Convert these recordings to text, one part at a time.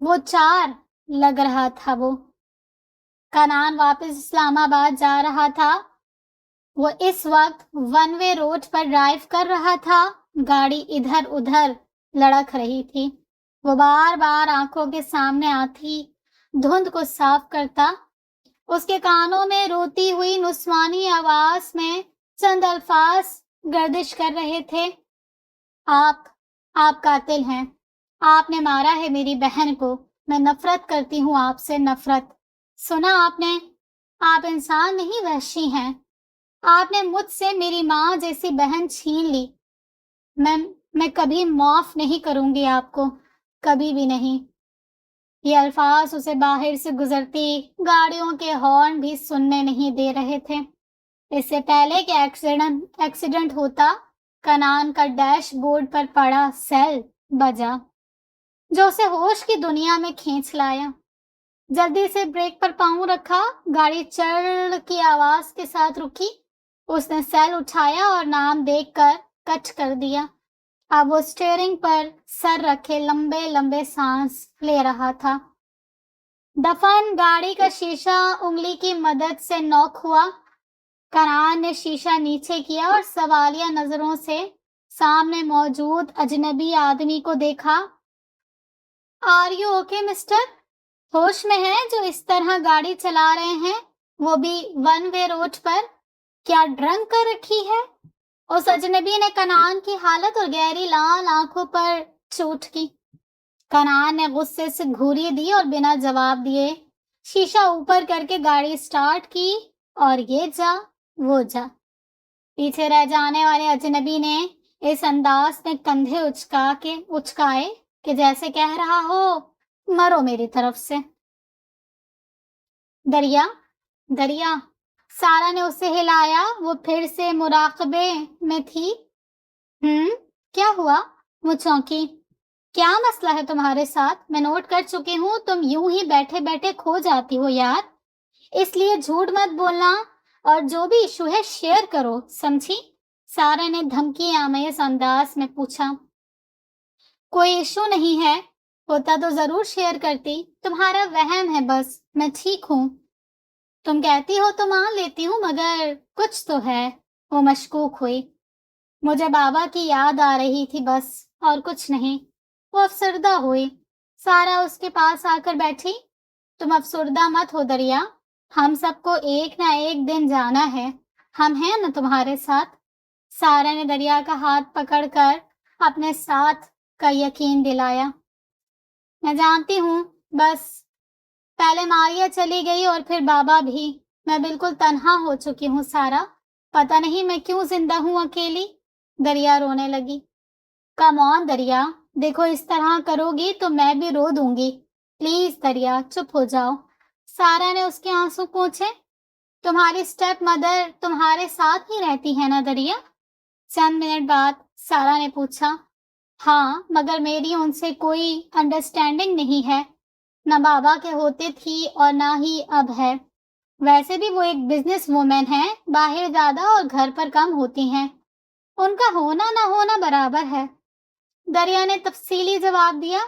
وہ 4 لگ رہا تھا وہ۔ کنان واپس اسلام آباد جا رہا تھا۔ وہ اس وقت ون وے روڈ پر ڈرائیو کر رہا تھا۔ گاڑی ادھر ادھر لڑک رہی تھی۔ وہ بار بار آنکھوں کے سامنے آتی دھند کو صاف کرتا۔ اس کے کانوں میں روتی ہوئی نسوانی آواز میں چند الفاظ گردش کر رہے تھے۔ آپ قاتل ہیں۔ آپ نے مارا ہے میری بہن کو۔ میں نفرت کرتی ہوں آپ سے، نفرت۔ سنا آپ نے؟ آپ انسان نہیں، وحشی ہیں۔ آپ نے مجھ سے میری ماں جیسی بہن چھین لی۔ میں کبھی معاف نہیں کروں گی آپ کو، کبھی بھی نہیں۔ یہ الفاظ اسے باہر سے گزرتی گاڑیوں کے ہارن بھی سننے نہیں دے رہے تھے۔ اس سے پہلے کہ ایکسیڈنٹ ہوتا، کنان کا ڈیش بورڈ پر پڑا سیل بجا، جو اسے ہوش کی دنیا میں کھینچ لایا۔ جلدی سے بریک پر پاؤں رکھا، گاڑی چڑ کی آواز کے ساتھ رکی۔ اس نے سیل اٹھایا اور نام دیکھ کر کٹ کر دیا۔ اب وہ اسٹیئرنگ پر سر رکھے لمبے لمبے سانس لے رہا تھا۔ دفن گاڑی کا شیشہ انگلی کی مدد سے نوک ہوا۔ کنان نے شیشہ نیچے کیا اور سوالیہ نظروں سے سامنے موجود اجنبی آدمی کو دیکھا۔ Are you okay mister? ہوش میں ہیں جو اس طرح گاڑی چلا رہے ہیں، وہ بھی ون وے روڈ پر؟ کیا ڈرنک کر رکھی ہے؟ اس اجنبی نے کنان کی حالت اور گہری لال آنکھوں پر چوٹ کی۔ کنان نے غصے سے گھوری دی اور بنا جواب دیے شیشہ اوپر کر کے گاڑی سٹارٹ کی، اور یہ جا وہ جا۔ پیچھے رہ جانے والے اجنبی نے اس انداز میں کندھے اچکائے کہ جیسے کہہ رہا ہو، مرو میری طرف سے۔ دریا سارا نے اسے ہلایا۔ وہ پھر سے مراقبے میں تھی۔ کیا ہوا؟ وہ چونکی۔ کیا مسئلہ ہے تمہارے ساتھ؟ میں نوٹ کر چکی ہوں تم یوں ہی بیٹھے بیٹھے کھو جاتی ہو یار، اس لیے جھوٹ مت بولنا، اور جو بھی ایشو ہے شیئر کرو، سمجھی؟ سارا نے دھمکی آمیز انداز میں پوچھا۔ کوئی ایشو نہیں ہے، ہوتا تو ضرور شیئر کرتی، تمہارا وہم ہے بس۔ میں ٹھیک ہوں، تم کہتی ہو تو مان لیتی ہوں، مگر کچھ تو ہے۔ وہ مشکوک ہوئی۔ مجھے بابا کی یاد آ رہی تھی بس، اور کچھ نہیں۔ وہ افسردہ ہوئی۔ سارا اس کے پاس آ کر بیٹھی۔ تم افسردہ مت ہو دریا، ہم سب کو ایک نہ ایک دن جانا ہے، ہم ہیں نا تمہارے ساتھ۔ سارا نے دریا کا ہاتھ پکڑ کر اپنے ساتھ کا یقین دلایا۔ میں جانتی ہوں، بس پہلے ماریا چلی گئی اور پھر بابا بھی۔ میں بالکل تنہا ہو چکی ہوں سارا، پتہ نہیں میں کیوں زندہ ہوں اکیلی۔ دریا رونے لگی۔ کم آن دریا، دیکھو اس طرح کرو گی تو میں بھی رو دوں گی۔ پلیز دریا، چپ ہو جاؤ۔ سارا نے اس کے آنسو پوچھے۔ تمہاری اسٹیپ مدر تمہارے ساتھ ہی رہتی ہے نا دریا؟ چند منٹ بعد سارا نے پوچھا۔ ہاں، مگر میری ان سے کوئی انڈرسٹینڈنگ نہیں ہے، نہ بابا کے ہوتے تھی اور نہ ہی اب ہے۔ ویسے بھی وہ ایک بزنس وومن ہے، باہر زیادہ اور گھر پر کم ہوتی ہیں، ان کا ہونا نہ ہونا برابر ہے۔ دریا نے تفصیلی جواب دیا۔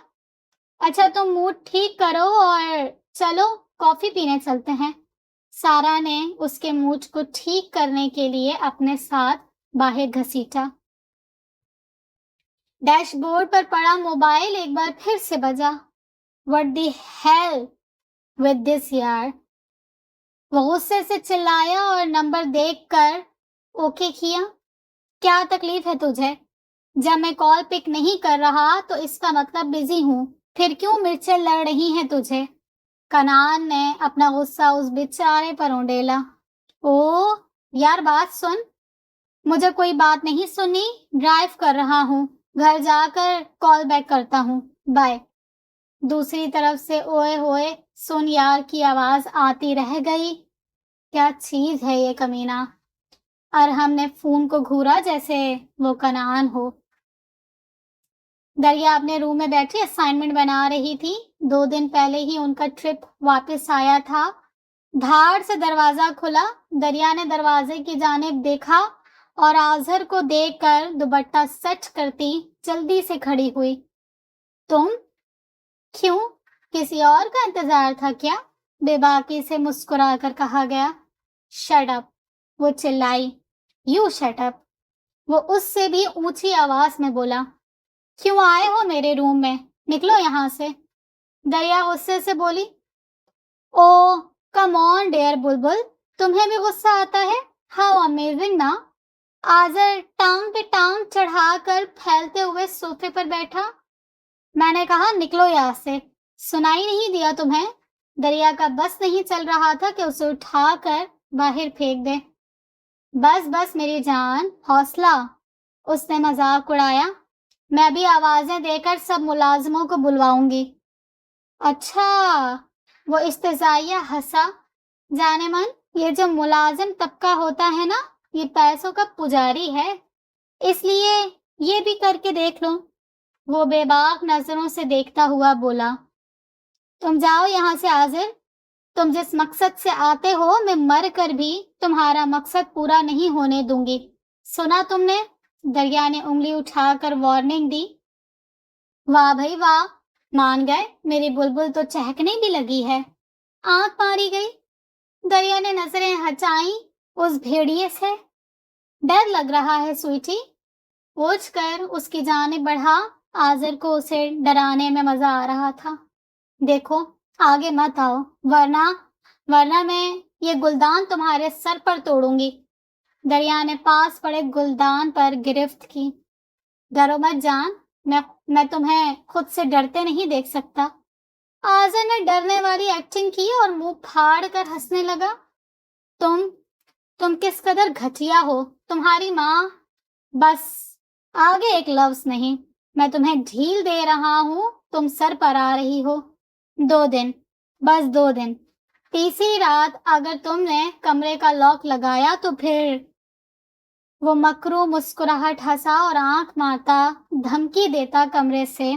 اچھا تم موڈ ٹھیک کرو اور چلو کافی پینے چلتے ہیں۔ سارا نے اس کے موڈ کو ٹھیک کرنے کے لیے اپنے ساتھ باہر گھسیٹا۔ ڈیش بورڈ پر پڑا موبائل ایک بار پھر سے بجا۔ What the hell with this یار! وہ غصے سے چلایا اور نمبر دیکھ کر اوکے کیا۔ کیا تکلیف ہے تجھے؟ جب میں کال پک نہیں کر رہا تو اس کا مطلب بزی ہوں، پھر کیوں مرچیں لڑ رہی ہیں تجھے؟ کنان نے اپنا غصہ اس بیچارے پر اونڈیلا۔ اوہ یار بات سن۔ مجھے کوئی بات نہیں سنی، ڈرائیو کر رہا ہوں، گھر جا کر کال بیک کرتا ہوں، بائے۔ دوسری طرف سے اوئے ہوئے سن یار کی آواز آتی رہ گئی۔ کیا چیز ہے یہ کمینہ! ارحم نے فون کو گھورا جیسے وہ کنان ہو۔ دریا اپنے روم میں بیٹھی اسائنمنٹ بنا رہی تھی۔ 2 دن پہلے ہی ان کا ٹرپ واپس آیا تھا۔ دھاڑ سے دروازہ کھلا۔ دریا نے دروازے کی جانب دیکھا اور آزر کو دیکھ کر دوپٹہ سیٹ کرتی جلدی سے کھڑی ہوئی۔ تم؟ کیوں؟ کسی اور کا انتظار تھا کیا؟ بے باکی سے مسکرا کر کہا گیا۔ شٹ اپ، وہ چلائی۔ یو شٹ اپ، وہ اس سے بھی اونچی آواز میں بولا۔ کیوں آئے ہو میرے روم میں؟ نکلو یہاں سے۔ دریا غصے سے بولی۔ او کم آن ڈیئر بلبل، تمہیں بھی غصہ آتا ہے؟ ہاؤ امیزنگ نا۔ آذر ٹانگ پہ ٹانگ چڑھا کر پھیلتے ہوئے صوفے پر بیٹھا۔ میں نے کہا نکلو یہاں سے، سنائی نہیں دیا تمہیں؟ دریا کا بس نہیں چل رہا تھا کہ اسے اٹھا کر باہر پھینک دے۔ بس بس میری جان، حوصلہ، اس نے مذاق اڑایا۔ میں بھی آوازیں دے کر سب ملازموں کو بلواؤں گی۔ اچھا، وہ استہزائیہ ہنسا۔ جانے من، یہ جو ملازم طبقہ ہوتا ہے نا، یہ پیسوں کا پجاری ہے، اس لیے یہ بھی کر کے دیکھ لو۔ وہ بے باک نظروں سے دیکھتا ہوا بولا۔ تم جاؤ یہاں سے عاذر، تم جس مقصد سے آتے ہو میں مر کر بھی تمہارا مقصد پورا نہیں ہونے دوں گی، سنا تم نے؟ دریا نے انگلی اٹھا کر وارننگ دی۔ واہ بھائی واہ، مان گئے، میری بلبل تو چہکنے بھی لگی ہے۔ آنکھ ماری گئی۔ دریا نے نظریں ہٹائیں اس بھیڑیے سے۔ ڈر لگ رہا ہے سویٹی؟ پوچھ کر اس کی جانب بڑھا۔ عاذر کو اسے ڈرانے میں مزہ آ رہا تھا۔ دیکھو آگے مت آؤ، ورنہ میں یہ گلدان تمہارے سر پر توڑوں گی۔ دریا نے پاس پڑے گلدان پر گرفت کی۔ ڈرو مت جان، میں تمہیں خود سے ڈرتے نہیں دیکھ سکتا۔ عاذر نے ڈرنے والی ایکٹنگ کی اور منہ پھاڑ کر ہنسنے لگا۔ تم کس قدر گھٹیا ہو، تمہاری ماں۔ بس آگے ایک لفظ نہیں، میں تمہیں ڈھیل دے رہا ہوں، تم سر پر آ رہی ہو۔ 2 دن، بس 2 دن، تیسری رات اگر تم نے کمرے کا لاک لگایا تو پھر۔ وہ مکرو مسکراہٹ ہنسا اور آنکھ مارتا دھمکی دیتا کمرے سے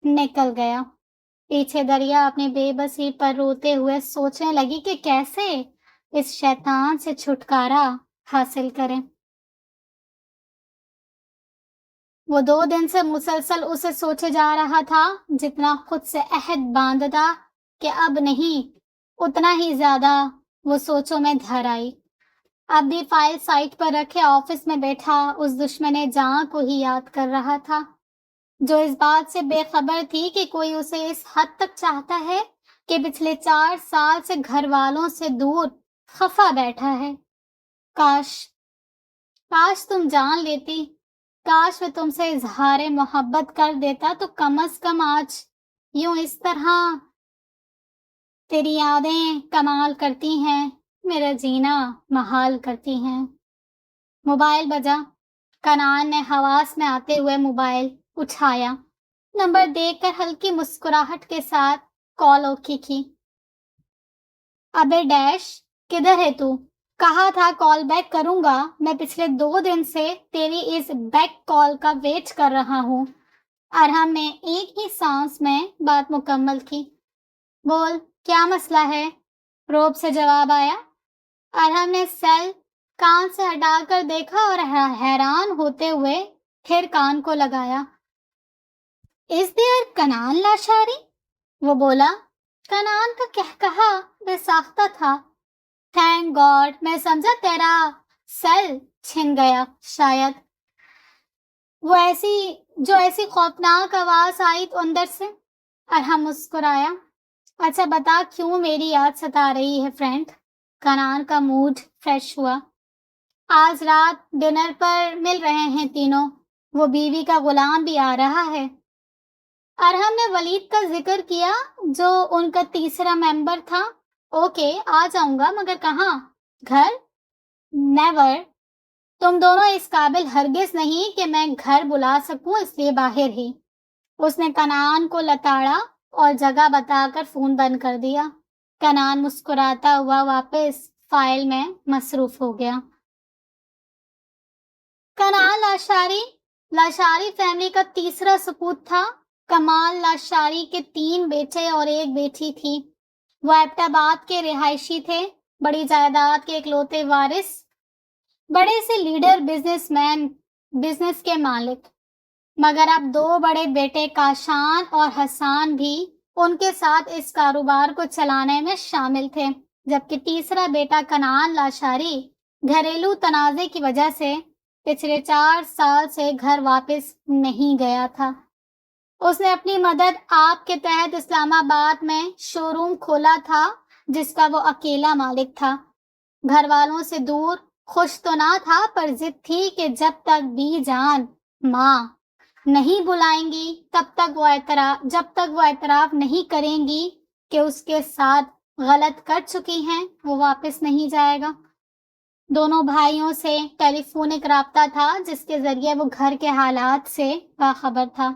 نکل گیا۔ پیچھے دریا اپنی بے بسی پر روتے ہوئے سوچنے لگی کہ کیسے اس شیطان سے چھٹکارا حاصل کرے۔ وہ 2 دن سے مسلسل اسے سوچے جا رہا تھا، جتنا خود سے عہد باندھتا کہ اب نہیں، اتنا ہی زیادہ وہ سوچوں میں دھر آئی۔ اب بھی فائل سائٹ پر رکھے آفس میں بیٹھا اس دشمن جاں کو ہی یاد کر رہا تھا، جو اس بات سے بے خبر تھی کہ کوئی اسے اس حد تک چاہتا ہے کہ پچھلے 4 سال سے گھر والوں سے دور خفا بیٹھا ہے۔ کاش تم جان لیتی، کاش میں تم سے اظہار محبت کر دیتا تو کم از کم آج یوں اس طرح۔ تیری یادیں کمال کرتی ہیں، میرا جینا محال کرتی ہیں۔ موبائل بجا۔ کنان نے حواس میں آتے ہوئے موبائل اٹھایا، نمبر دیکھ کر ہلکی مسکراہٹ کے ساتھ کال اوکے کی۔ ابے ڈیش، کدھر ہے تو؟ کہا تھا کال بیک کروں گا، میں پچھلے 2 دن سے تیری اس بیک کال کا ویٹ کر رہا ہوں۔ ارحم نے ایک ہی سانس میں بات مکمل کی۔ بول، کیا مسئلہ ہے؟ روب سے جواب آیا۔ ارحم نے سیل کان سے ہٹا کر دیکھا اور حیران ہوتے ہوئے پھر کان کو لگایا۔ اس دیر کنان لاشاری؟ وہ بولا۔ کنان کا کہکہا بے ساختہ تھا۔ تھینک گاڈ، میں سمجھا تیرا سیل چھن گیا شاید۔ وہ ایسی خوفناک آواز آئی تو اندر سے۔ ارحم مسکرایا۔ اچھا بتا، کیوں میری یاد ستا رہی ہے فرینڈ؟ کنان کا موڈ فریش ہوا۔ آج رات ڈنر پر مل رہے ہیں تینوں، وہ بیوی کا غلام بھی آ رہا ہے۔ ارحم نے ولید کا ذکر کیا جو ان کا تیسرا ممبر تھا۔ اوکے، آ جاؤں گا، مگر کہاں؟ گھر؟ نیور، تم دونوں اس قابل ہرگز نہیں کہ میں گھر بلا سکوں، اس لیے باہر ہی۔ اس نے کنان کو لتاڑا اور جگہ بتا کر فون بند کر دیا۔ کنان مسکراتا ہوا واپس فائل میں مصروف ہو گیا۔ کنان لاشاری فیملی کا تیسرا سپوت تھا۔ کمال لاشاری کے 3 بیٹے اور 1 بیٹی تھی۔ وہ ایبٹ آباد کے رہائشی تھے، بڑی جائیداد کے اکلوتے وارث، بڑے سے لیڈر بزنس مین، بزنس کے مالک۔ مگر اب 2 بڑے بیٹے کاشان اور حسان بھی ان کے ساتھ اس کاروبار کو چلانے میں شامل تھے، جبکہ تیسرا بیٹا کنعان لاشاری گھریلو تنازع کی وجہ سے پچھلے 4 سال سے گھر واپس نہیں گیا تھا۔ اس نے اپنی مدد آپ کے تحت اسلام آباد میں شو روم کھولا تھا، جس کا وہ اکیلا مالک تھا۔ گھر والوں سے دور خوش تو نہ تھا، پر ضد تھی کہ جب تک بی جان ماں نہیں بلائیں گی جب تک وہ اعتراف نہیں کریں گی کہ اس کے ساتھ غلط کر چکی ہیں، وہ واپس نہیں جائے گا۔ دونوں بھائیوں سے ٹیلی فونک رابطہ تھا، جس کے ذریعے وہ گھر کے حالات سے باخبر تھا۔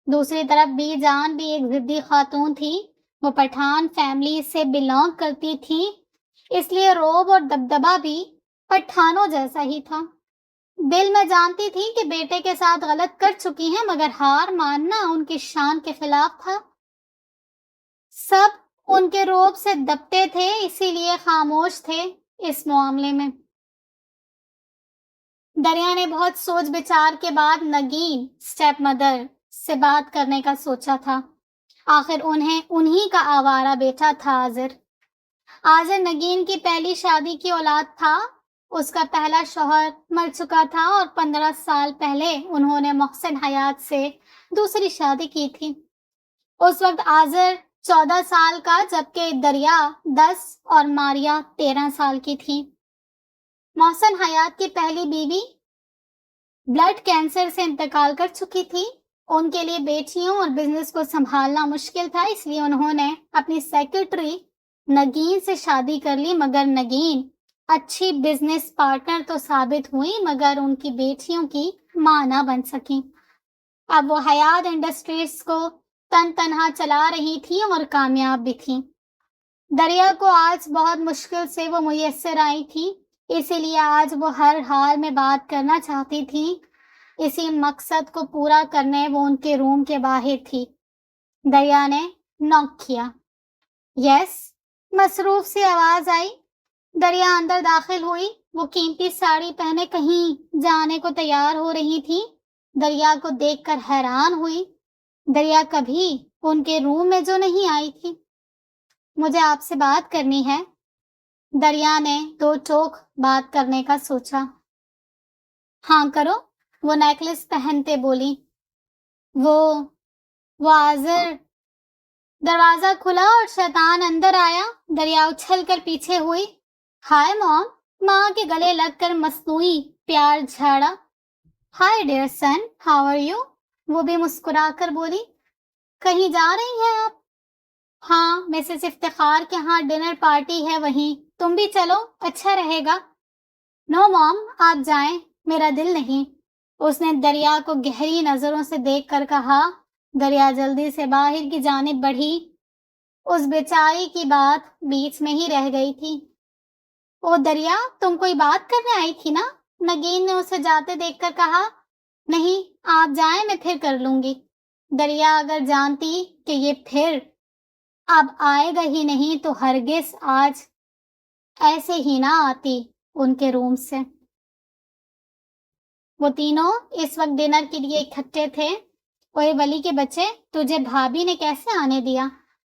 دوسری طرف بی جان بھی ایک ضدی خاتون تھی۔ وہ پٹھان فیملی سے بلانگ کرتی تھی، اس لیے روب اور دبدبہ بھی پٹھانوں جیسا ہی تھا۔ دل میں جانتی تھی کہ بیٹے کے ساتھ غلط کر چکی ہیں، مگر ہار ماننا ان کی شان کے خلاف تھا۔ سب ان کے روب سے دبتے تھے، اسی لیے خاموش تھے اس معاملے میں۔ دریا نے بہت سوچ بچار کے بعد نگین اسٹیپ مدر سے بات کرنے کا سوچا تھا۔ آخر انہی کا آوارہ بیٹا تھا آذر نگین کی پہلی شادی کی اولاد تھا۔ اس کا پہلا شوہر مر چکا تھا اور 15 سال پہلے انہوں نے محسن حیات سے دوسری شادی کی تھی۔ اس وقت آذر 14 سال کا، جبکہ دریا 10 اور ماریا 13 سال کی تھی۔ محسن حیات کی پہلی بیوی بلڈ کینسر سے انتقال کر چکی تھی۔ ان کے لیے بیٹیوں اور بزنس کو سنبھالنا مشکل تھا، اس لیے انہوں نے اپنی سیکرٹری نگین سے شادی کر لی، مگر نگین اچھی بزنس پارٹنر تو ثابت ہوئی، مگر ان کی بیٹیوں کی ماں نہ بن سکی۔ اب وہ حیات انڈسٹریز کو تنہا چلا رہی تھی اور کامیاب بھی تھی۔ دریا کو آج بہت مشکل سے وہ میسر آئی تھی، اسی لیے آج وہ ہر حال میں بات کرنا چاہتی تھی۔ اسی مقصد کو پورا کرنے وہ ان کے روم کے باہر تھی۔ دریا نے نوک کیا۔ یس، مصروف سی آواز آئی۔ دریا اندر داخل ہوئی۔ وہ قیمتی ساڑی پہنے کہیں جانے کو تیار ہو رہی تھی۔ دریا کو دیکھ کر حیران ہوئی۔ دریا کبھی ان کے روم میں جو نہیں آئی تھی۔ مجھے آپ سے بات کرنی ہے۔ دریا نے دو ٹوک بات کرنے کا سوچا۔ ہاں کرو، وہ نیکلس پہنتے بولی۔ وہ آذر۔ دروازہ کھلا اور شیطان اندر آیا۔ دریا اچھل کر پیچھے ہوئی۔ ہائے موم، ماں کے گلے لگ کر مصنوعی پیار جھاڑا۔ Hi dear son, how are you? وہ بھی مسکرا کر بولی۔ کہیں جا رہی ہیں آپ؟ ہاں، مسز افتخار کے ہاں ڈنر پارٹی ہے وہیں، تم بھی چلو، اچھا رہے گا۔ نو موم، آپ جائیں، میرا دل نہیں۔ اس نے دریا کو گہری نظروں سے دیکھ کر کہا۔ دریا جلدی سے باہر کی جانب بڑھی۔ اس بیچاری کی بات بیچ میں ہی رہ گئی تھی۔ او دریا، تم کوئی بات کرنے آئی تھی نا؟ نگین نے اسے جاتے دیکھ کر کہا۔ نہیں، آپ جائیں، میں پھر کر لوں گی۔ دریا اگر جانتی کہ یہ پھر اب آئے گا ہی نہیں تو ہرگز آج ایسے ہی نہ آتی ان کے روم سے۔ وہ تینوں اس وقت ڈنر کے لیے اکٹھے تھے۔ اوے ولی کے بچے، تجھے بھابھی نے کیسے آنے دیا؟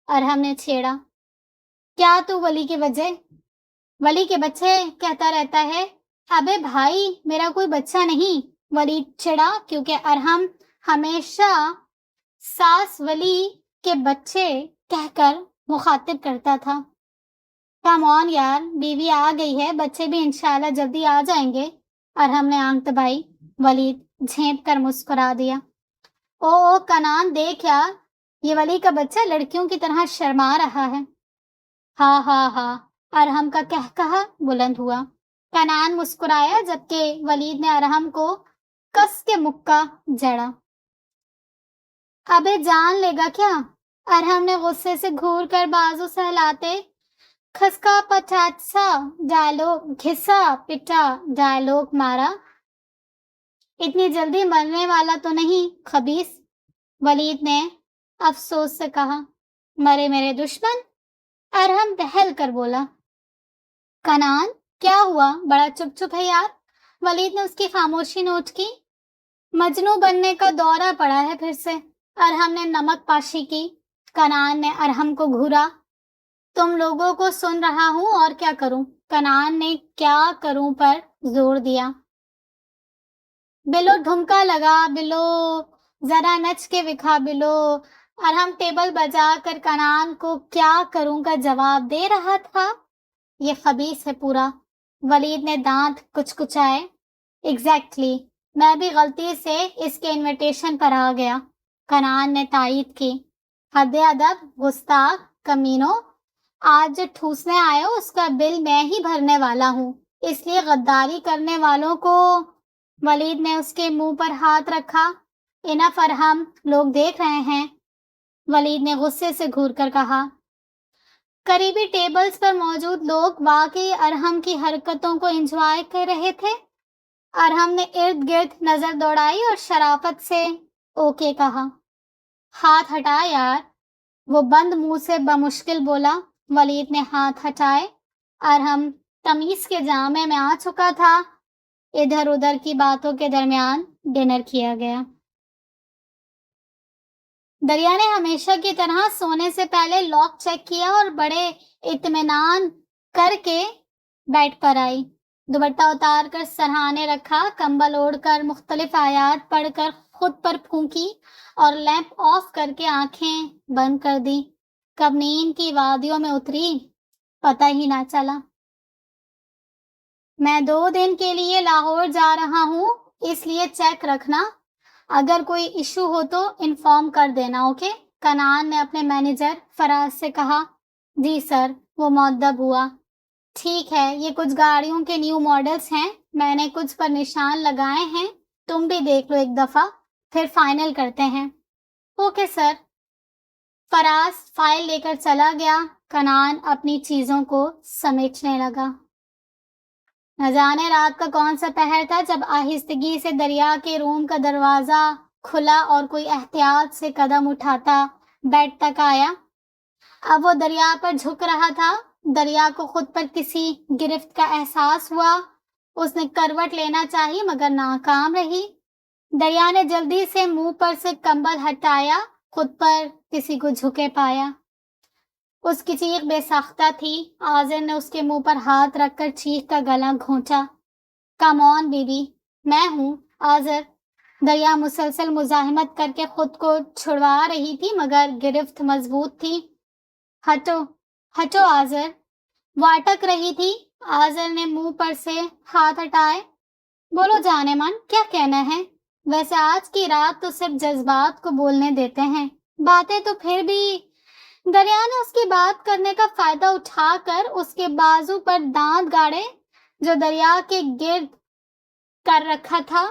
ارحم نے چھیڑا۔ کیا تو ولی کے بچے کہتا رہتا ہے؟ ابے بھائی، میرا کوئی بچہ نہیں، ولی چھڑا، کیونکہ ارحم ہمیشہ ساس ولی کے بچے کہہ کر مخاطب کرتا تھا۔ کم آن یار، بیوی آ گئی ہے، بچے بھی انشاءاللہ جلدی آ جائیں گے۔ ارحم نے آنکھ دبائی۔ ولید جھینپ کر مسکرا دیا۔ او کنان، دیکھ یار، یہ ولی کا بچہ لڑکیوں کی طرح شرما رہا ہے۔ ہاں ہاں ہاں، ارحم کا کہا بلند ہوا۔ کنان مسکرایا، جبکہ ولید نے ارحم کو کس کے مکہ جڑا۔ ابے جان لے گا کیا؟ ارحم نے غصے سے گھور کر بازو سہلاتے کھسکا پچاچا ڈائلوگ گھسا پٹا ڈائلوگ مارا۔ اتنی جلدی مرنے والا تو نہیں خبیث، ولید نے افسوس سے کہا۔ مرے میرے دشمن، ارحم دہل کر بولا۔ کنان، کیا ہوا؟ بڑا چپ ہے یار۔ ولید نے اس کی خاموشی نوٹ کی۔ مجنوں بننے کا دورہ پڑا ہے پھر سے، ارحم نے نمک پاشی کی۔ کنعان نے ارحم کو گھورا۔ تم لوگوں کو سن رہا ہوں اور کیا کروں؟ کنعان نے کیا کروں پر زور دیا۔ بلو ڈھمکا لگا، بلو ذرا نچ کے دکھا بلو۔ ارحم ٹیبل بجا کر کنعان کو کیا کروں کا جواب دے رہا تھا۔ یہ خبیث ہے پورا۔ ولید نے دانت کچکچائے۔ ایگزیکٹلی، میں بھی غلطی سے اس کے انویٹیشن پر آ گیا۔ کنعان نے تائید کی۔ حد ادب، گستاخ، کمینوں، آج جو ٹھوسنے آئے ہو اس کا بل میں ہی بھرنے والا ہوں، اس لیے غداری کرنے والوں کو۔ ولید نے اس کے منہ پر ہاتھ رکھا۔ انف ارحم، لوگ دیکھ رہے ہیں، ولید نے غصے سے گھور کر کہا۔ قریبی ٹیبلز پر موجود لوگ واقعی ارحم کی حرکتوں کو انجوائے کر رہے تھے۔ ارحم نے ارد گرد نظر دوڑائی اور شرافت سے اوکے کہا۔ ہاتھ ہٹا یار، وہ بند منہ سے بمشکل بولا۔ ولید نے ہاتھ ہٹائے۔ ارحم تمیز کے جامے میں آ چکا تھا۔ ادھر ادھر کی باتوں کے درمیان ڈنر کیا گیا۔ دریا نے ہمیشہ کی طرح سونے سے پہلے لاک چیک کیا اور بڑے اطمینان کر کے بیڈ پر آئی۔ دوپٹہ اتار کر سرہانے رکھا، کمبل اوڑھ کر مختلف آیات پڑھ کر خود پر پھونکی اور لیمپ آف کر کے آنکھیں بند کر دی۔ کب نیند کی وادیوں میں اتری پتہ ہی نہ چلا۔ میں 2 دن کے لیے لاہور جا رہا ہوں، اس لیے چیک رکھنا، اگر کوئی ایشو ہو تو انفارم کر دینا، اوکے؟ کنعان نے اپنے مینیجر فراز سے کہا۔ جی سر، وہ مؤدب ہوا۔ ٹھیک ہے، یہ کچھ گاڑیوں کے نیو ماڈلز ہیں، میں نے کچھ پر نشان لگائے ہیں، تم بھی دیکھ لو ایک دفعہ، پھر فائنل کرتے ہیں۔ Okay sir. فراز فائل لے کر چلا گیا۔ کنعان اپنی چیزوں کو سمیٹنے لگا۔ نہ جانے رات کا کون سا پہر تھا جب آہستگی سے دریا کے روم کا دروازہ کھلا اور کوئی احتیاط سے قدم اٹھاتا بیڈ تک آیا۔ اب وہ دریا پر جھک رہا تھا۔ دریا کو خود پر کسی گرفت کا احساس ہوا۔ اس نے کروٹ لینا چاہی مگر ناکام رہی۔ دریا نے جلدی سے منہ پر سے کمبل ہٹایا، خود پر کسی کو جھکے پایا۔ اس کی چیخ بے ساختہ تھی۔ آذر نے اس کے منہ پر ہاتھ رکھ کر چیخ کا گلا گھونچا۔ کم آن بیبی، میں ہوں آذر۔ دریا مسلسل مزاحمت کر کے خود کو چھڑوا رہی تھی مگر گرفت مضبوط تھی۔ ہٹو ہٹو آذر، وہ اٹک رہی تھی۔ آذر نے منہ پر سے ہاتھ ہٹائے۔ بولو جانے من، کیا کہنا ہے؟ ویسے آج کی رات تو صرف جذبات کو بولنے دیتے ہیں، باتیں تو پھر بھی۔ دریا نے اس کی بات کرنے کا فائدہ اٹھا کر اس کے بازو پر دانت گاڑے جو دریا کے گرد کر رکھا تھا۔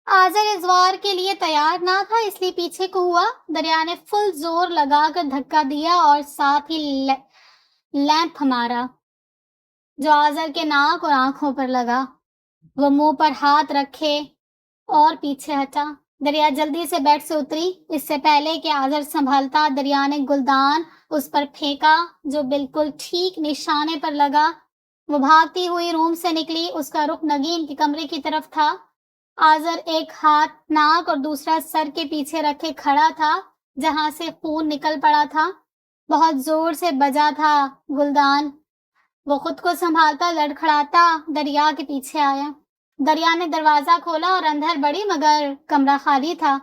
آذر اس وار کے لیے تیار نہ تھا، اس لیے پیچھے کو ہوا۔ دریا نے فل زور لگا کر دھکا دیا اور ساتھ ہی لیمپ مارا جو آذر کے ناک اور آنکھوں پر لگا۔ وہ منہ پر ہاتھ رکھے اور پیچھے ہٹا۔ دریا جلدی سے بیڈ سے اتری۔ اس سے پہلے کہ آذر سنبھلتا، دریا نے گلدان اس پر پھینکا جو بالکل ٹھیک نشانے پر لگا۔ وہ بھاگتی ہوئی روم سے نکلی۔ اس کا رخ نگین کے کمرے کی طرف تھا۔ آذر ایک ہاتھ ناک اور دوسرا سر کے پیچھے رکھے کھڑا تھا جہاں سے خون نکل پڑا تھا۔ بہت زور سے بجا تھا گلدان۔ وہ خود کو سنبھالتا لڑکھڑاتا دریا کے پیچھے آیا۔ دریا نے دروازہ کھولا اور اندر بڑھی مگر کمرہ خالی تھا۔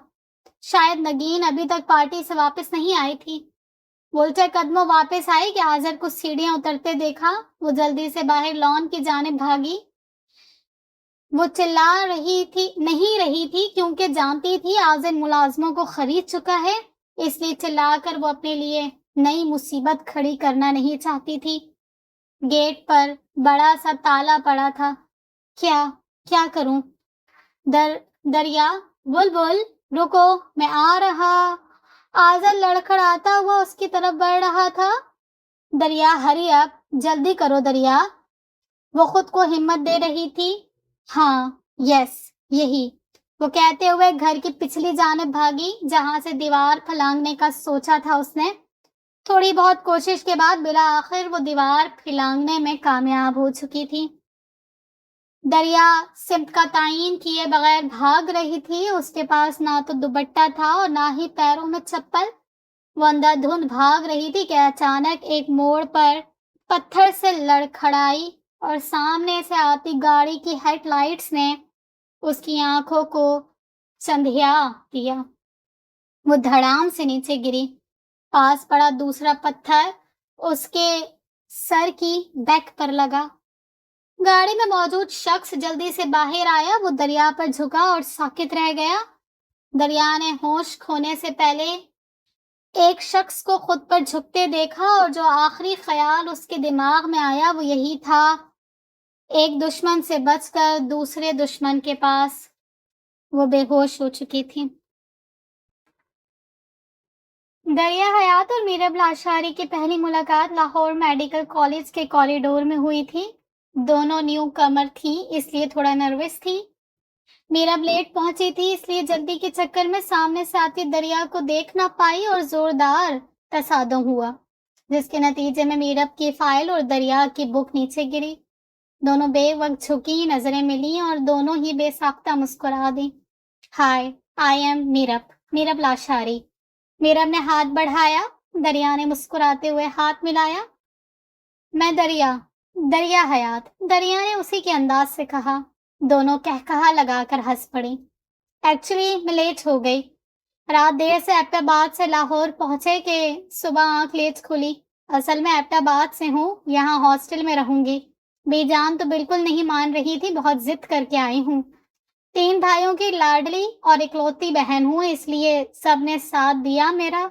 شاید نگین ابھی تک پارٹی سے واپس نہیں آئی تھی۔ وہ الٹے قدموں واپس آئی کہ آذر کو سیڑھیاں اترتے دیکھا۔ وہ جلدی سے باہر لان کی جانب بھاگی۔ وہ چلا نہیں رہی تھی کیونکہ جانتی تھی آذر ملازموں کو خرید چکا ہے، اس لیے چلا کر وہ اپنے لیے نئی مصیبت کھڑی کرنا نہیں چاہتی تھی۔ گیٹ پر بڑا سا تالا پڑا تھا۔ کیا کروں؟ دریا، بلبل، رکو، میں آ رہا۔ آذر لڑکھڑاتا ہوا اس کی طرف بڑھ رہا تھا۔ دریا، ہری اپ، جلدی کرو دریا، وہ خود کو ہمت دے رہی تھی۔ ہاں، یس، یہی، وہ کہتے ہوئے گھر کی پچھلی جانب بھاگی جہاں سے دیوار پھلانگنے کا سوچا تھا اس نے۔ تھوڑی بہت کوشش کے بعد بالآخر وہ دیوار پھلانگنے میں کامیاب ہو چکی تھی۔ دریا سمت کا تعین کیے بغیر بھاگ رہی تھی۔ اس کے پاس نہ تو دوپٹہ تھا اور نہ ہی پیروں میں چپل۔ وہ اندھا دھند بھاگ رہی تھی کہ اچانک ایک موڑ پر پتھر سے لڑکھڑائی اور سامنے سے آتی گاڑی کی ہیڈ لائٹس نے اس کی آنکھوں کو چندھیا دیا۔ وہ دھڑام سے نیچے گری۔ پاس پڑا دوسرا پتھر اس کے سر کی بیک پر لگا۔ گاڑی میں موجود شخص جلدی سے باہر آیا۔ وہ دریا پر جھکا اور ساکت رہ گیا۔ دریا نے ہوش کھونے سے پہلے ایک شخص کو خود پر جھکتے دیکھا اور جو آخری خیال اس کے دماغ میں آیا وہ یہی تھا، ایک دشمن سے بچ کر دوسرے دشمن کے پاس۔ وہ بے ہوش ہو چکی تھی۔ دریا حیات اور میرب لاشاری کی پہلی ملاقات لاہور میڈیکل کالج کے کوریڈور میں ہوئی تھی۔ دونوں نیو کمر تھیں، اس لیے تھوڑا نروس تھی۔ میرب لیٹ پہنچی تھی، اس لیے جلدی کے چکر میں سامنے سے آتی دریا کو دیکھ نہ پائی اور زوردار تصادم ہوا، جس کے نتیجے میں میرب کی فائل اور دریا کی بک نیچے گری۔ دونوں بے وقت جھکی، نظریں ملی اور دونوں ہی بے ساختہ مسکرا دی۔ ہائے، آئی ایم میرب، میرب لاشاری۔ میرب نے ہاتھ بڑھایا۔ دریا نے مسکراتے ہوئے ہاتھ ملایا۔ میں دریا حیات، دریا نے اسی کے انداز سے کہا۔ دونوں کہا لگا کر ہنس پڑی۔ ایکچولی میں لیٹ ہو گئی، رات دیر سے ایبٹ آباد سے لاہور پہنچے کہ صبح آنکھ لیٹ کھلی۔ اصل میں ایبٹ آباد سے ہوں، یہاں ہاسٹل میں رہوں گی۔ بی جان تو بالکل نہیں مان رہی تھی، بہت ضد کر کے آئی ہوں۔ 3 بھائیوں کی لاڈلی اور اکلوتی بہن ہوں، اس لیے سب نے ساتھ دیا میرا،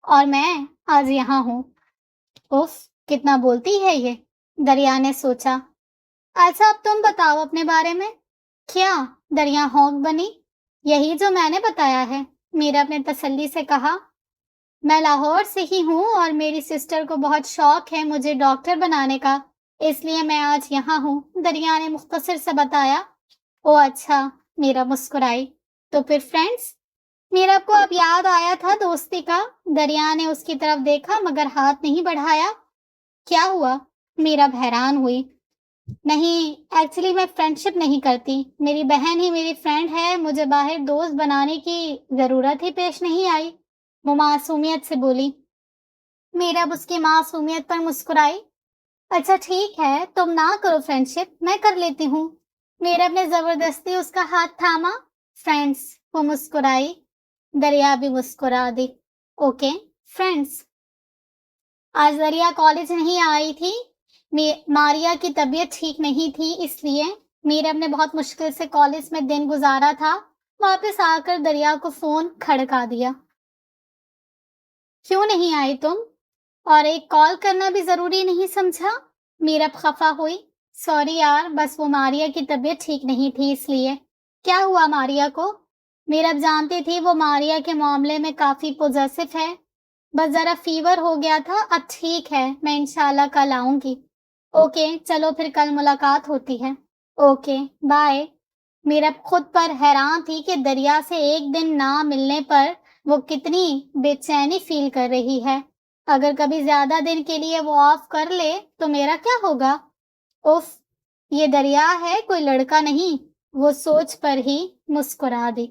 اور میں آج یہاں ہوں۔ اف، کتنا بولتی ہے یہ، دریا نے سوچا۔ اچھا اب تم بتاؤ اپنے بارے میں۔ کیا؟ دریا ہونک بنی۔ یہی جو میں نے بتایا ہے، میرب نے تسلی سے کہا۔ میں لاہور سے ہی ہوں اور میری سسٹر کو بہت شوق ہے مجھے ڈاکٹر بنانے کا، اس لیے میں آج یہاں ہوں، دریا نے مختصر سے بتایا۔ او اچھا، میرب مسکرائی۔ تو پھر فرینڈس؟ میرب کو اب یاد آیا تھا دوستی کا۔ دریا نے اس کی طرف دیکھا مگر ہاتھ نہیں بڑھایا۔ کیا ہوا؟ میرب حیران ہوئی۔ نہیں، ایکچولی میں فرینڈ شپ نہیں کرتی، میری بہن ہی میری فرینڈ ہے، مجھے باہر دوست بنانے کی ضرورت ہی پیش نہیں آئی، وہ معصومیت سے بولی۔ میرب اس کی معصومیت پر مسکرائی۔ اچھا ٹھیک ہے، تم نہ کرو فرینڈ شپ، میں کر لیتی ہوں۔ میرب نے زبردستی اس کا ہاتھ تھاما۔ فرینڈس، وہ مسکرائی۔ دریا بھی مسکرا دی۔ Okay friends. آج دریا کالج نہیں آئی تھی، ماریا کی طبیعت ٹھیک نہیں تھی، اس لیے میرب نے بہت مشکل سے کالج میں دن گزارا تھا۔ واپس آ کر دریا کو فون کھڑکا دیا۔ کیوں نہیں آئی تم؟ اور ایک کال کرنا بھی ضروری نہیں سمجھا؟ میرب خفا ہوئی۔ سوری یار، بس وہ ماریا کی طبیعت ٹھیک نہیں تھی اس لیے۔ کیا ہوا ماریا کو؟ میرب جانتی تھی وہ ماریا کے معاملے میں کافی پوزیسو ہے، بس ذرا فیور ہو گیا تھا، اب ٹھیک ہے، میں انشاءاللہ کل آؤں گی۔ اوکے چلو پھر کل ملاقات ہوتی ہے۔ Okay bye. میرب خود پر حیران تھی کہ دریا سے ایک دن نہ ملنے پر وہ کتنی بے چینی فیل کر رہی ہے۔ اگر کبھی زیادہ دن کے لیے وہ آف کر لے تو میرا کیا ہوگا؟ اف، یہ دریا ہے، کوئی لڑکا نہیں، وہ سوچ پر ہی مسکرا دی۔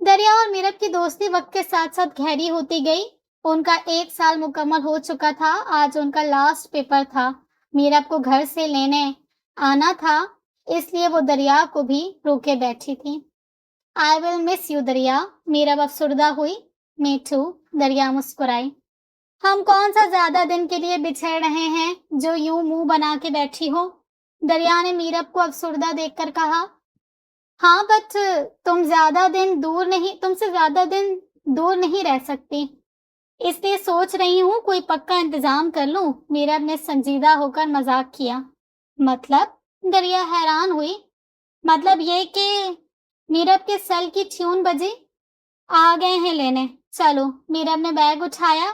دریا اور میرب کی دوستی وقت کے ساتھ ساتھ گہری ہوتی گئی۔ ان کا 1 سال مکمل ہو چکا تھا، آج ان کا لاسٹ پیپر تھا۔ میرب کو گھر سے لینے آنا تھا، اس لیے وہ دریا کو بھی روکے بیٹھی تھی۔ I will miss you دریا، میرب افسردہ ہوئی۔ Me too، دریا مسکرائی۔ ہم کون سا زیادہ دن کے لیے بچھڑ رہے ہیں جو یوں منہ بنا کے بیٹھی ہو؟ دریا نے میرب کو افسردہ دیکھ کر کہا۔ ہاں بٹ تم سے زیادہ دن دور نہیں رہ سکتی، اس لیے سوچ رہی ہوں کوئی پکا انتظام کر لوں، میرب نے سنجیدہ ہو کر مذاق کیا۔ مطلب؟ دریا حیران ہوئی۔ مطلب یہ کہ میرب کے سیل کی ٹیون بجی، آ گئے ہیں لینے، چلو۔ میرب نے بیگ اٹھایا۔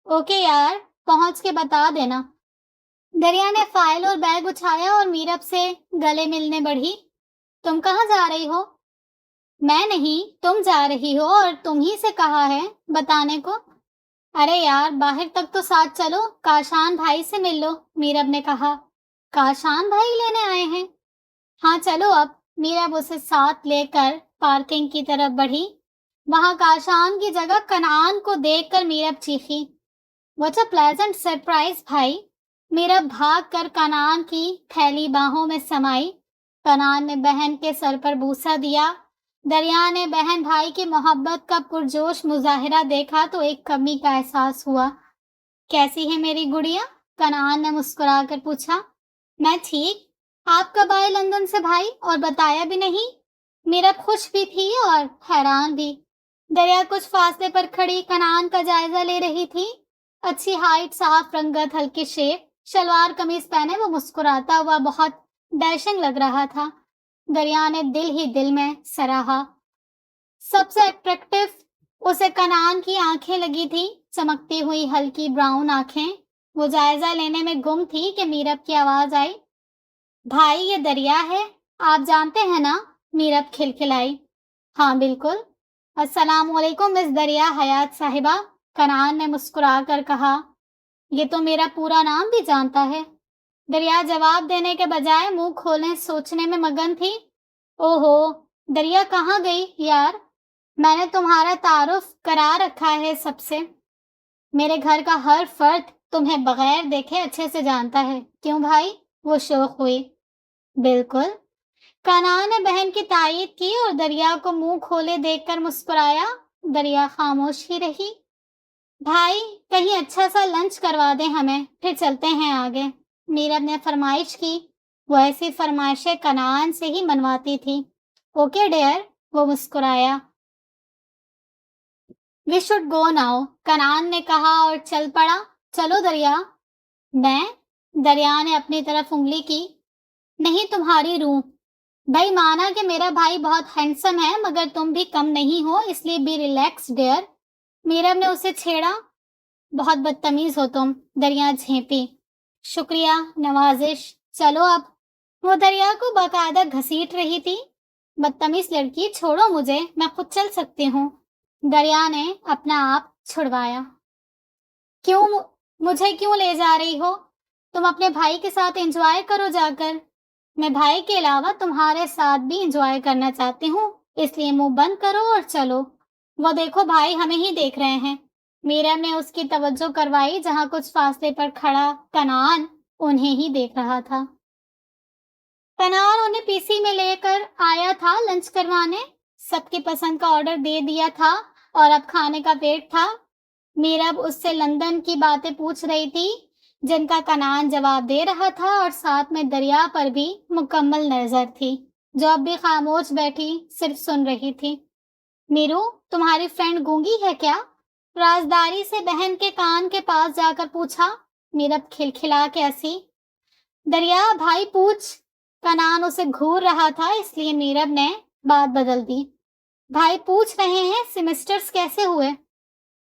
اوکے یار، پہنچ کے بتا دینا۔ دریا نے فائل اور بیگ اٹھایا اور میرب سے گلے ملنے بڑھی۔ تم کہاں جا رہی ہو؟ میں نہیں، تم جا رہی ہو اور تم ہی سے کہا ہے بتانے کو۔ ارے یار، باہر تک تو ساتھ چلو، کاشان بھائی سے مل لو، میرب نے کہا۔ کاشان بھائی لینے آئے ہیں؟ ہاں چلو اب۔ میرب اسے ساتھ لے کر پارکنگ کی طرف بڑھی۔ وہاں کاشان کی جگہ کنعان کو دیکھ کر Meerab چیخی، what a pleasant surprise بھائی۔ میرب بھاگ کر کنعان کی پھیلی باہوں میں سمائی۔ کنعان نے بہن کے سر پر بوسہ دیا۔ دریا نے بہن بھائی کی محبت کا پرجوش مظاہرہ دیکھا تو ایک کمی کا احساس ہوا۔ کیسی ہے میری گڑیا؟ کنعان نے مسکرا کر پوچھا۔ میں ٹھیک، آپ کب آئے لندن سے بھائی اور بتایا بھی نہیں؟ میرب خوش بھی تھی اور حیران بھی۔ دریا کچھ فاصلے پر کھڑی کنعان کا جائزہ لے رہی تھی۔ اچھی ہائٹ، صاف رنگت، ہلکی شیپ، شلوار قمیض پہنے وہ مسکراتا ہوا بہت ڈیشنگ لگ رہا تھا۔ دریا نے دل ہی دل میں سراہا۔ سب سے اٹریکٹیو اسے کنعان کی آنکھیں لگی تھی، چمکتی ہوئی ہلکی براؤن آنکھیں۔ وہ جائزہ لینے میں گم تھی کہ میرب کی آواز آئی، بھائی یہ دریا ہے، آپ جانتے ہیں نا؟ میرب کھلکھلائی، ہاں بالکل۔ السلام علیکم مس دریا حیات صاحبہ، کنعان نے مسکرا کر کہا۔ یہ تو میرا پورا نام بھی جانتا ہے۔ دریا جواب دینے کے بجائے منہ کھولے سوچنے میں مگن تھی۔ اوہو، دریا کہاں گئی یار؟ میں نے تمہارا تعارف کرا رکھا ہے سب سے۔ میرے گھر کا ہر فرد تمہیں بغیر دیکھے اچھے سے جانتا ہے، کیوں بھائی؟ وہ شوق ہوئی۔ بالکل۔ کنعان نے بہن کی تائید کی اور دریا کو منہ کھولے دیکھ کر مسکرایا۔ دریا خاموش ہی رہی۔ بھائی کہیں اچھا سا لنچ کروا دیں ہمیں، پھر چلتے ہیں آگے، میرب نے فرمائش کی۔ وہ ایسی فرمائشیں کنعان سے ہی منواتی تھی۔ اوکے ڈیئر، وہ مسکرایا۔ وی شوڈ گو ناؤ، کنعان نے کہا اور چل پڑا۔ چلو دریا۔ میں؟ دریا نے اپنی طرف انگلی کی۔ نہیں، تمہاری روح۔ بھائی مانا کہ میرا بھائی بہت ہینڈسم ہے مگر تم بھی کم نہیں ہو، اس لیے بی ریلیکس ڈیئر۔ میرب نے اسے چھیڑا۔ بہت بدتمیز ہو تم، دریا جھینپی۔ شکریہ، نوازش، چلو اب۔ وہ دریا کو باقاعدہ گھسیٹ رہی تھی۔ بدتمیز لڑکی، چھوڑو مجھے، میں خود چل سکتی ہوں۔ دریا نے اپنا آپ چھڑوایا۔ کیوں؟ مجھے کیوں لے جا رہی ہو؟ تم اپنے بھائی کے ساتھ انجوائے کرو جا کر۔ میں بھائی کے علاوہ تمہارے ساتھ بھی انجوائے کرنا چاہتی ہوں، اس لیے منہ بند کرو اور چلو۔ وہ دیکھو بھائی ہمیں ہی دیکھ رہے ہیں۔ میرب نے اس کی توجہ کروائی جہاں کچھ فاصلے پر کھڑا کنعان انہیں ہی دیکھ رہا تھا۔ کنعان انہیں پی سی میں لے کر آیا تھا لنچ کروانے۔ سب کی پسند کا آرڈر دے دیا تھا اور اب کھانے کا ویٹ تھا۔ میرب اس سے لندن کی باتیں پوچھ رہی تھی جن کا کنعان جواب دے رہا تھا، اور ساتھ میں دریا پر بھی مکمل نظر تھی جو اب بھی خاموش بیٹھی صرف سن رہی تھی۔ میرو، تمہاری فرینڈ گونگی ہے کیا؟ رازداری سے بہن کے کان کے پاس جا کر پوچھا۔ میرب کھلکھلا کے ہنسی۔ دریا بھائی پوچھ۔ کنعان اسے گھور رہا تھا اس لیے میرب نے بات بدل دی۔ بھائی پوچھ رہے ہیں سیمسٹرز کیسے ہوئے؟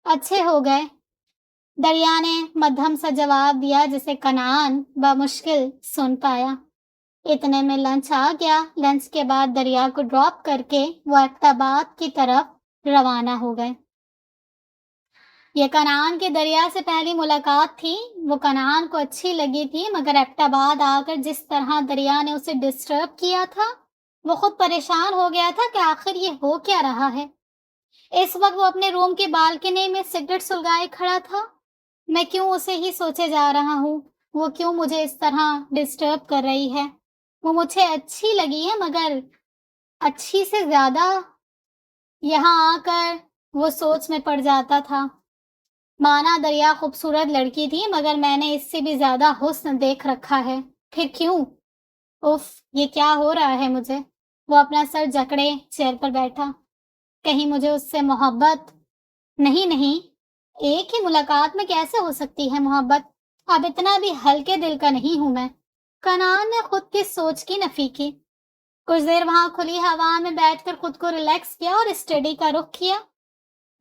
اچھے ہو گئے، دریا نے مدھم سا جواب دیا جسے کنعان بمشکل سن پایا۔ اتنے میں لنچ آ گیا۔ لنچ کے بعد دریا کو ڈراپ کر کے وہ ایبٹ آباد کی طرف روانہ ہو گئے۔ یہ کنعان کی دریا سے پہلی ملاقات تھی۔ وہ کنعان کو اچھی لگی تھی مگر ایبٹ آباد آ کر جس طرح دریا نے اسے ڈسٹرب کیا تھا وہ خود پریشان ہو گیا تھا کہ آخر یہ ہو کیا رہا ہے۔ اس وقت وہ اپنے روم کی بالکنی میں سگریٹ سلگائے کھڑا تھا۔ میں کیوں اسے ہی سوچے جا رہا ہوں، وہ کیوں مجھے اس طرح ڈسٹرب کر رہی ہے۔ وہ مجھے اچھی لگی ہے مگر اچھی سے زیادہ۔ یہاں آ کر وہ سوچ میں پڑ جاتا تھا، مانا دریا خوبصورت لڑکی تھی مگر میں نے اس سے بھی زیادہ حسن دیکھ رکھا ہے، پھر کیوں؟ اف، یہ کیا ہو رہا ہے مجھے؟ وہ اپنا سر جکڑے چیئر پر بیٹھا۔ کہیں مجھے اس سے محبت؟ نہیں، ایک ہی ملاقات میں کیسے ہو سکتی ہے محبت؟ اب اتنا بھی ہلکے دل کا نہیں ہوں میں۔ کنعان نے خود کی سوچ کی نفی کی۔ کچھ دیر وہاں کھلی ہوا میں بیٹھ کر خود کو ریلیکس کیا اور اسٹڈی کا رخ کیا۔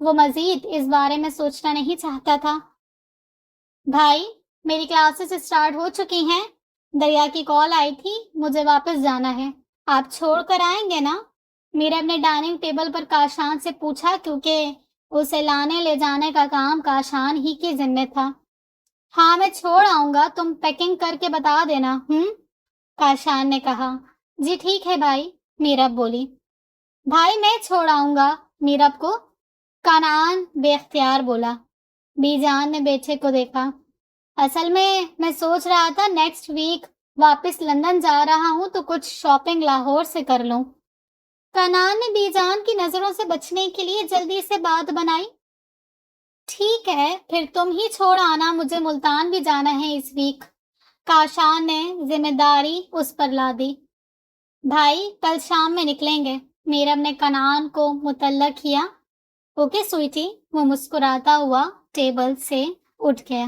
وہ مزید اس بارے میں سوچنا نہیں چاہتا تھا۔ بھائی میری کلاسز اسٹارٹ ہو چکی ہیں، دریا کی کال آئی تھی، مجھے واپس جانا ہے، آپ چھوڑ کر آئیں گے نا؟ میرب نے ڈائننگ ٹیبل پر کاشان سے پوچھا کیونکہ اسے لانے لے جانے کا کام کاشان ہی کی ذمہ تھا۔ ہاں میں چھوڑ آؤں گا، تم پیکنگ کر کے بتا دینا۔ کاشان نے کہا۔ جی ٹھیک ہے بھائی، میرب بولی۔ بھائی میں چھوڑ آؤں گا، میرب کو کانان بے اختیار بولا۔ بی جان نے بیٹے کو دیکھا۔ اصل میں سوچ رہا تھا نیکسٹ ویک واپس لندن جا رہا ہوں تو کچھ شاپنگ لاہور سے کر لوں۔ کانان نے بی جان کی نظروں سے بچنے کے لیے جلدی سے بات بنائی۔ ٹھیک ہے، پھر تم ہی چھوڑ آنا، مجھے ملتان بھی جانا ہے اس ویک۔ کاشان نے ذمہ داری اس پر لا دی۔ بھائی کل شام میں نکلیں گے، میرب نے کنان کو مطلع کیا۔ اوکے سویٹی، وہ مسکراتا ہوا ٹیبل سے اٹھ گیا۔